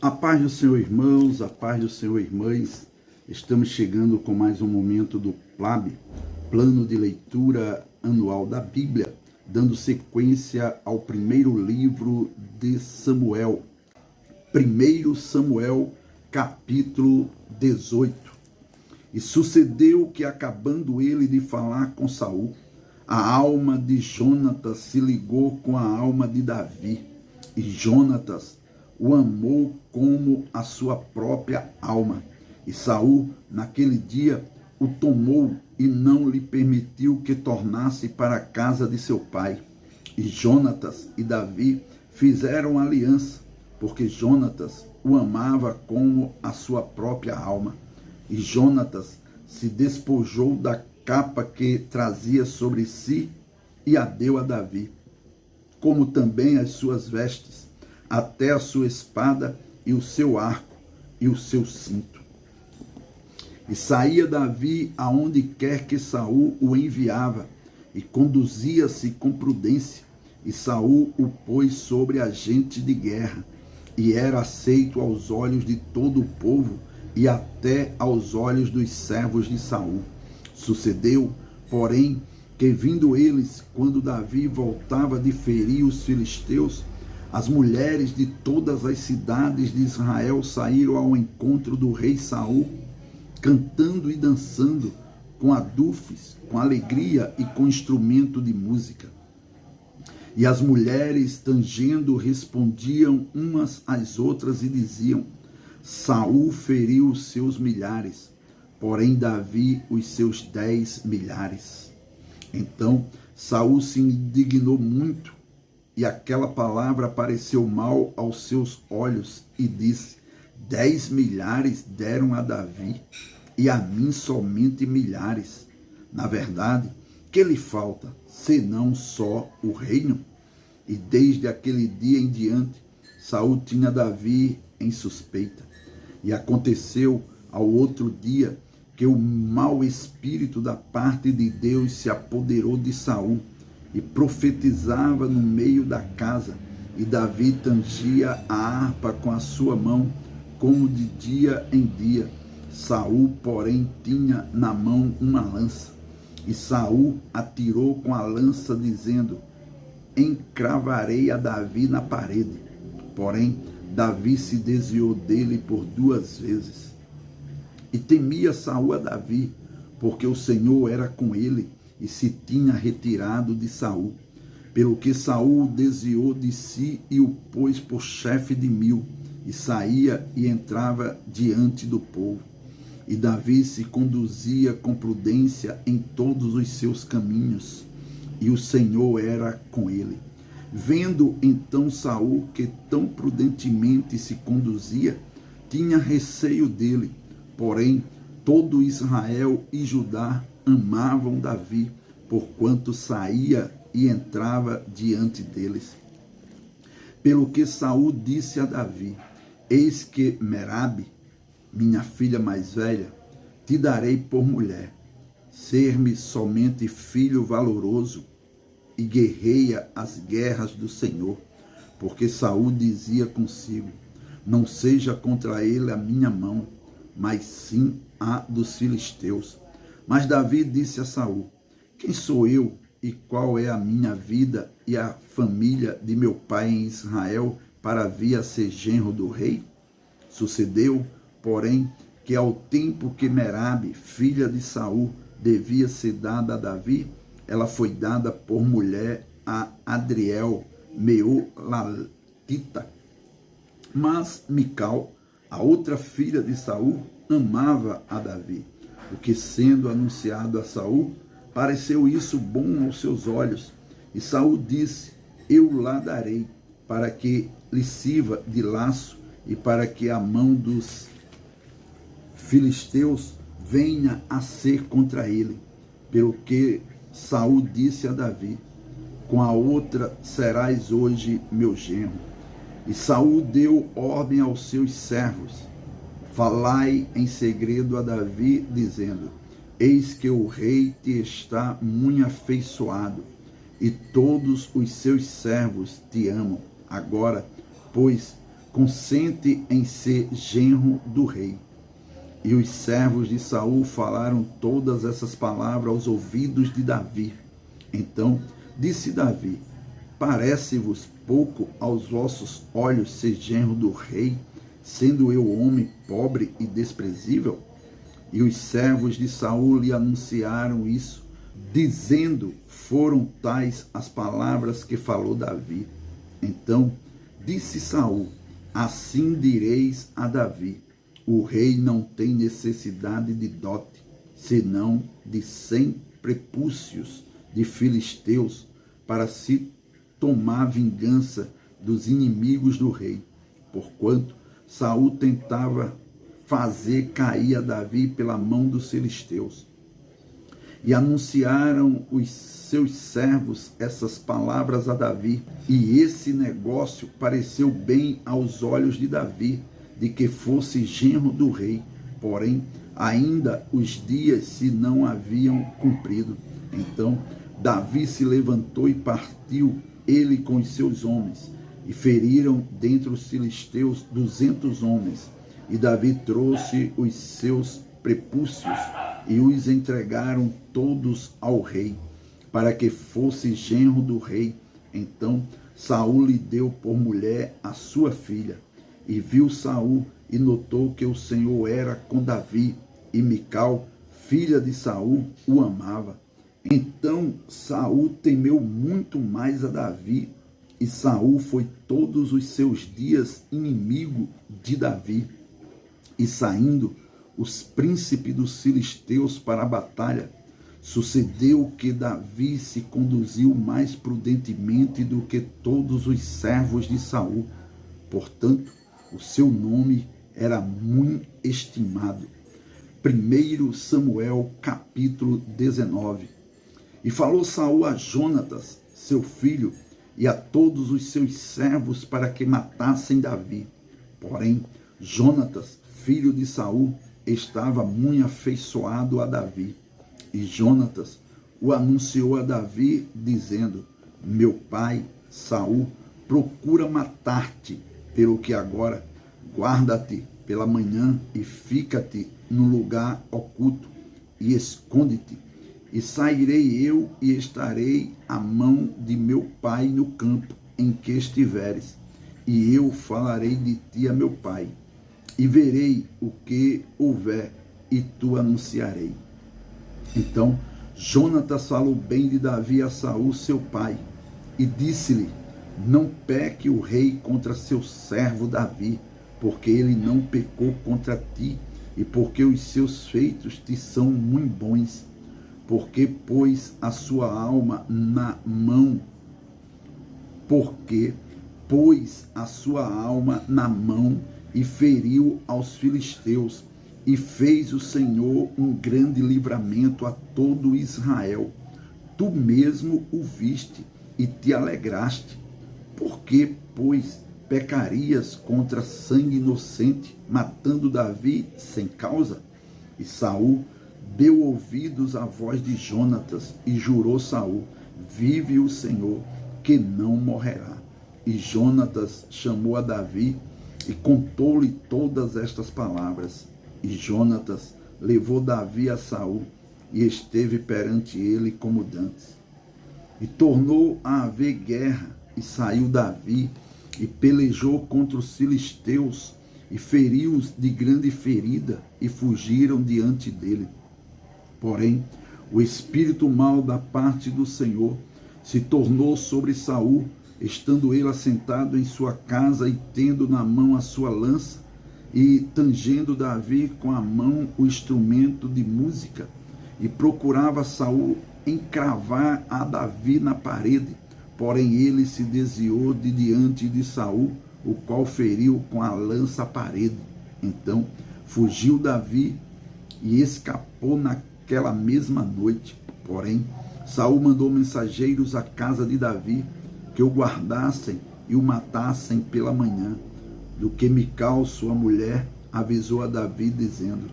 A paz do Senhor, irmãos, a paz do Senhor, irmãs. Estamos chegando com mais um momento do PLAB, Plano de Leitura Anual da Bíblia, dando sequência ao primeiro livro de Samuel. 1 Samuel, capítulo 18. E sucedeu que, acabando ele de falar com Saul, a alma de Jonatas se ligou com a alma de Davi, e Jonatas o amou como a sua própria alma. E Saul, naquele dia, o tomou e não lhe permitiu que tornasse para a casa de seu pai. E Jonatas e Davi fizeram aliança, porque Jonatas o amava como a sua própria alma. E Jonatas se despojou da capa que trazia sobre si e a deu a Davi, como também as suas vestes, até a sua espada e o seu arco e o seu cinto. E saía Davi aonde quer que Saul o enviava, e conduzia-se com prudência, e Saul o pôs sobre a gente de guerra, e era aceito aos olhos de todo o povo, e até aos olhos dos servos de Saul. Sucedeu, porém, que vindo eles, quando Davi voltava de ferir os filisteus, as mulheres de todas as cidades de Israel saíram ao encontro do rei Saul, cantando e dançando, com adufes, com alegria e com instrumento de música. E as mulheres, tangendo, respondiam umas às outras e diziam: Saul feriu os seus milhares, porém Davi os seus 10 milhares. Então Saul se indignou muito, e aquela palavra pareceu mal aos seus olhos, e disse: 10 milhares deram a Davi, e a mim somente milhares. Na verdade, que lhe falta, senão só o reino? E desde aquele dia em diante, Saul tinha Davi em suspeita. E aconteceu ao outro dia que o mau espírito da parte de Deus se apoderou de Saul, e profetizava no meio da casa, e Davi tangia a harpa com a sua mão, como de dia em dia. Saul, porém, tinha na mão uma lança, e Saul atirou com a lança, dizendo: encravarei a Davi na parede. Porém, Davi se desviou dele por 2 vezes. E temia Saul a Davi, porque o Senhor era com ele, e se tinha retirado de Saul. Pelo que Saul o desviou de si e o pôs por chefe de 1000, e saía e entrava diante do povo. E Davi se conduzia com prudência em todos os seus caminhos, e o Senhor era com ele. Vendo então Saul que tão prudentemente se conduzia, tinha receio dele. Porém, todo Israel e Judá amavam Davi, porquanto saía e entrava diante deles. Pelo que Saul disse a Davi: eis que Merabe, minha filha mais velha, te darei por mulher. Ser-me somente filho valoroso, e guerreia as guerras do Senhor. Porque Saul dizia consigo: não seja contra ele a minha mão, mas sim a dos filisteus. Mas Davi disse a Saul: quem sou eu e qual é a minha vida e a família de meu pai em Israel para vir a ser genro do rei? Sucedeu, porém, que ao tempo que Merabe, filha de Saul, devia ser dada a Davi, ela foi dada por mulher a Adriel, Meolatita. Mas Mical, a outra filha de Saul, amava a Davi, o que, sendo anunciado a Saul, pareceu isso bom aos seus olhos. E Saul disse: eu lá darei, para que lhe sirva de laço, e para que a mão dos filisteus venha a ser contra ele. Pelo que Saul disse a Davi: com a outra serás hoje meu genro. E Saul deu ordem aos seus servos: falai em segredo a Davi, dizendo: eis que o rei te está muito afeiçoado, e todos os seus servos te amam. Agora, pois, consente em ser genro do rei. E os servos de Saul falaram todas essas palavras aos ouvidos de Davi. Então disse Davi: parece-vos pouco aos vossos olhos ser genro do rei, sendo eu homem pobre e desprezível? E os servos de Saul lhe anunciaram isso, dizendo: foram tais as palavras que falou Davi. Então disse Saul: assim direis a Davi: o rei não tem necessidade de dote, senão de 100 prepúcios de filisteus, para se tomar vingança dos inimigos do rei, porquanto Saul tentava fazer cair a Davi pela mão dos filisteus. E anunciaram os seus servos essas palavras a Davi, e esse negócio pareceu bem aos olhos de Davi, de que fosse genro do rei, porém ainda os dias se não haviam cumprido. Então Davi se levantou e partiu, ele com os seus homens, e feriram dentre os filisteus 200 homens. E Davi trouxe os seus prepúcios e os entregaram todos ao rei, para que fosse genro do rei. Então Saul lhe deu por mulher a sua filha. E viu Saul e notou que o Senhor era com Davi, e Mical, filha de Saul, o amava. Então Saul temeu muito mais a Davi, e Saul foi todos os seus dias inimigo de Davi. E saindo os príncipes dos filisteus para a batalha, sucedeu que Davi se conduziu mais prudentemente do que todos os servos de Saul. Portanto, o seu nome era muito estimado. 1 Samuel, capítulo 19. E falou Saul a Jonatas, seu filho, e a todos os seus servos para que matassem Davi. Porém, Jonatas, filho de Saul, estava muito afeiçoado a Davi. E Jonatas o anunciou a Davi, dizendo: meu pai, Saul, procura matar-te, pelo que agora guarda-te pela manhã e fica-te no lugar oculto e esconde-te. E sairei eu e estarei à mão de meu pai no campo em que estiveres. E eu falarei de ti a meu pai, e verei o que houver, e tu anunciarei. Então Jonatas falou bem de Davi a Saul, seu pai, e disse-lhe: não peque o rei contra seu servo Davi, porque ele não pecou contra ti, e porque os seus feitos te são muito bons, porque pôs a sua alma na mão, e feriu aos filisteus, e fez o Senhor um grande livramento a todo Israel. Tu mesmo o viste e te alegraste. Por que, pois, pecarias contra sangue inocente, matando Davi sem causa? E Saul deu ouvidos à voz de Jonatas, e jurou Saul: vive o Senhor, que não morrerá. E Jonatas chamou a Davi e contou-lhe todas estas palavras. E Jonatas levou Davi a Saul, e esteve perante ele como dantes. E tornou a haver guerra, e saiu Davi, e pelejou contra os filisteus, e feriu-os de grande ferida, e fugiram diante dele. Porém, o espírito mau da parte do Senhor se tornou sobre Saul, estando ele assentado em sua casa, e tendo na mão a sua lança, e tangendo Davi com a mão o instrumento de música, e procurava Saul encravar a Davi na parede. Porém ele se desviou de diante de Saul, o qual feriu com a lança a parede. Então fugiu Davi e escapou naquela mesma noite. Porém Saul mandou mensageiros à casa de Davi, que o guardassem e o matassem pela manhã. Do que Mical, sua mulher, avisou a Davi, dizendo: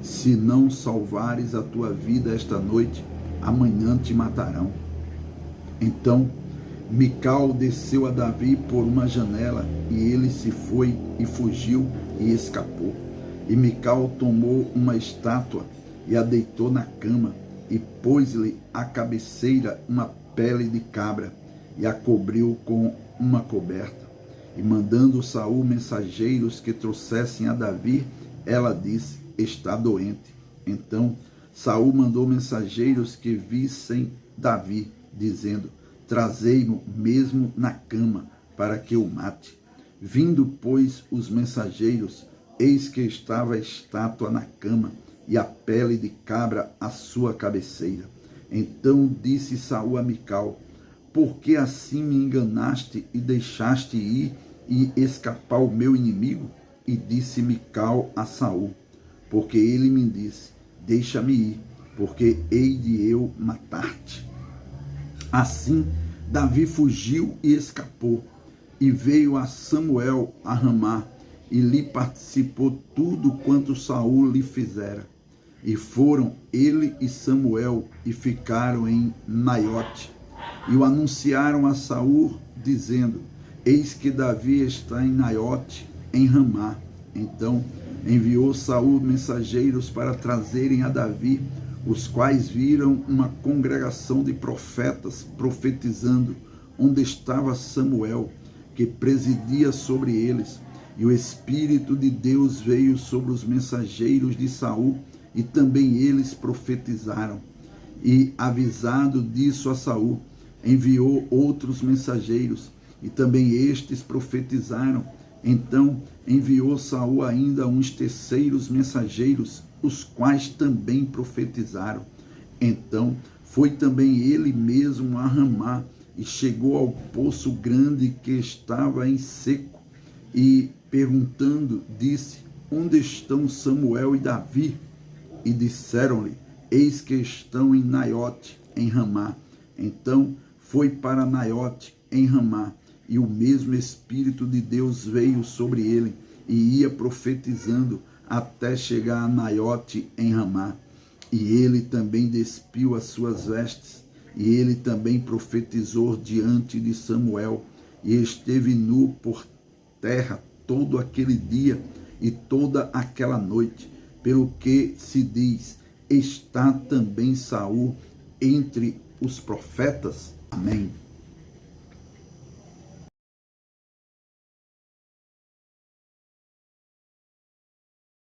se não salvares a tua vida esta noite, amanhã te matarão. Então Mical desceu a Davi por uma janela, e ele se foi e fugiu e escapou. E Mical tomou uma estátua e a deitou na cama, e pôs-lhe à cabeceira uma pele de cabra, e a cobriu com uma coberta. E mandando Saul mensageiros que trouxessem a Davi, ela disse: está doente. Então Saul mandou mensageiros que vissem Davi, dizendo: trazei-mo mesmo na cama, para que o mate. Vindo, pois, os mensageiros, eis que estava a estátua na cama, e a pele de cabra à sua cabeceira. Então disse Saul a Mical: por que assim me enganaste e deixaste ir e escapar o meu inimigo? E disse Mical a Saul: porque ele me disse: deixa-me ir, porque hei de eu matar-te. Assim Davi fugiu e escapou, e veio a Samuel a Ramá, e lhe participou tudo quanto Saul lhe fizera. E foram ele e Samuel, e ficaram em Naiote, e o anunciaram a Saul, dizendo: eis que Davi está em Naiote, em Ramá. Então enviou Saul mensageiros para trazerem a Davi, os quais viram uma congregação de profetas profetizando, onde estava Samuel, que presidia sobre eles. E o Espírito de Deus veio sobre os mensageiros de Saul, e também eles profetizaram. E avisado disso a Saul, enviou outros mensageiros, e também estes profetizaram. Então enviou Saul ainda uns terceiros mensageiros, os quais também profetizaram. Então foi também ele mesmo a Ramá, e chegou ao poço grande que estava em seco, e perguntando, disse: onde estão Samuel e Davi? E disseram-lhe: eis que estão em Naiote, em Ramá. Então foi para Naiote, em Ramá, e o mesmo Espírito de Deus veio sobre ele, e ia profetizando até chegar a Naiote, em Ramá. E ele também despiu as suas vestes, e ele também profetizou diante de Samuel, e esteve nu por terra todo aquele dia e toda aquela noite, pelo que se diz: está também Saul entre os profetas. Amém.